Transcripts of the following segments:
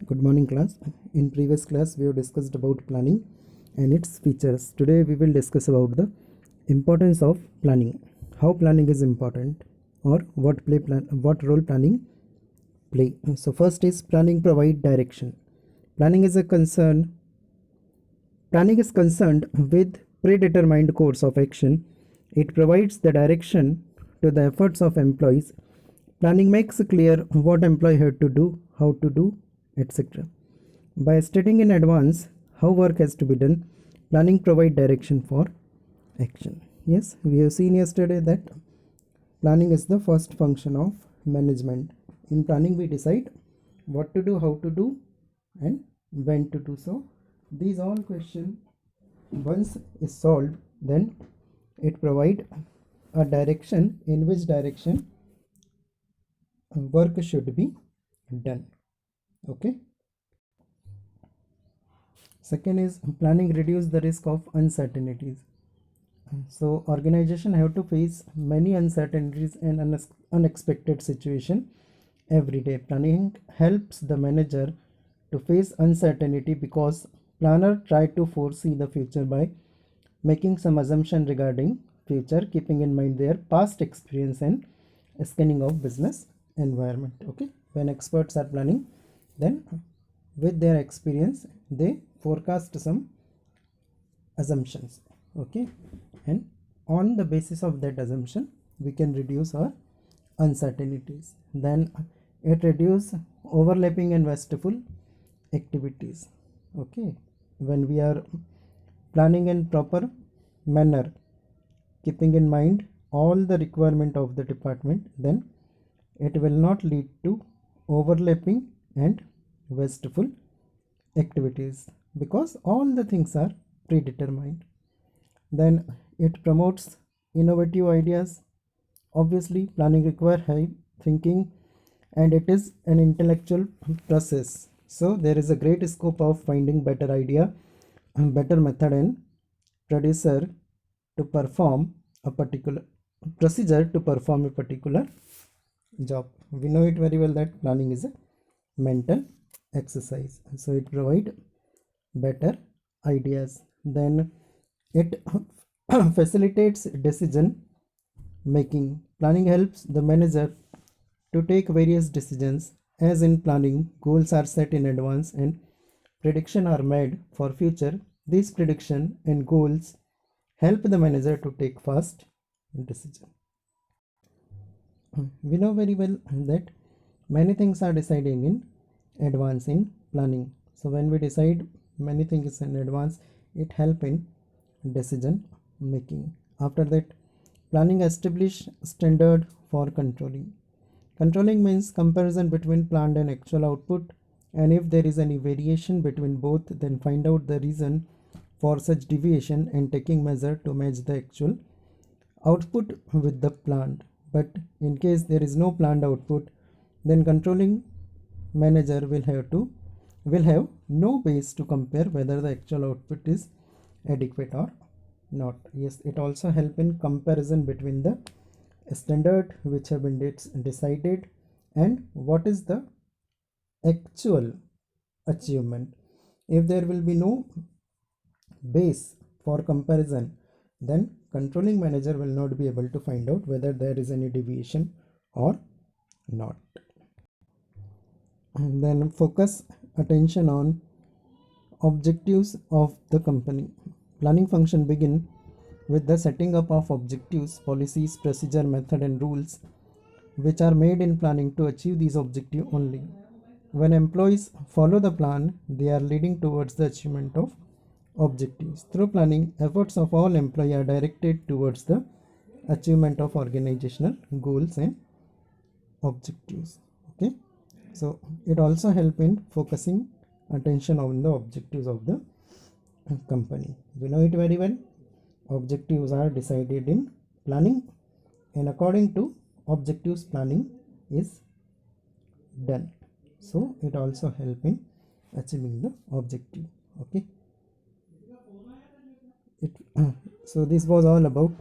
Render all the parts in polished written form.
Good morning class. In previous class we have discussed about planning and its features. Today we will discuss about the importance of planning, how planning is important, or what role planning play. So first is planning provide direction. Planning is a concern Planning is concerned with predetermined course of action. It provides the direction to the efforts of employees. Planning makes clear what employee have to do, how to do, etc. By stating in advance how work has to be done, planning provides direction for action. Yes, we have seen yesterday that planning is the first function of management. In planning, we decide what to do, how to do, and when to do so. These all questions once is solved, then it provide a direction in which direction work should be done. Okay. Second is planning reduce the risk of uncertainties. So organization have to face many uncertainties and unexpected situation every day. Planning helps the manager to face uncertainty because planner try to foresee the future by making some assumption regarding future, keeping in mind their past experience and scanning of business environment. Okay, when experts are planning, then with their experience they forecast some assumptions. Okay, and on the basis of that assumption we can reduce our uncertainties. Then it reduce overlapping and wasteful activities. Okay, when we are planning in proper manner, keeping in mind all the requirement of the department, then it will not lead to overlapping and wasteful activities because all the things are predetermined. Then it promotes innovative ideas. Obviously planning require high thinking and it is an intellectual process, so there is a great scope of finding better idea and better method and producer to perform a particular procedure to perform a particular job. We know it very well that planning is a mental exercise, so it provide better ideas. Then it facilitates decision making. Planning helps the manager to take various decisions. As in planning, goals are set in advance and prediction are made for future. These prediction and goals help the manager to take fast decision. We know very well that many things are deciding in advance in planning. So when we decide many things in advance, it help in decision making. After that, planning establish standard for controlling. Controlling means comparison between planned and actual output, and if there is any variation between both, then find out the reason for such deviation and taking measure to match the actual output with the planned. But in case there is no planned output, then controlling manager will have no base to compare whether the actual output is adequate or not. Yes, it also help in comparison between the standard which have been decided and what is the actual achievement. If there will be no base for comparison, then controlling manager will not be able to find out whether there is any deviation or not. And then focus attention on objectives of the company. Planning function begin with the setting up of objectives, policies, procedure, method and rules which are made in planning to achieve these objectives only. When employees follow the plan, they are leading towards the achievement of objectives. Through planning, efforts of all employees are directed towards the achievement of organizational goals and objectives. Okay, so it also help in focusing attention on the objectives of the company. We know it very well. Objectives are decided in planning, and according to objectives planning is done, so it also help in achieving the objective. Okay, so this was all about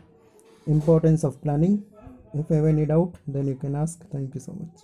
importance of planning. If you have any doubt, then you can ask. Thank you so much.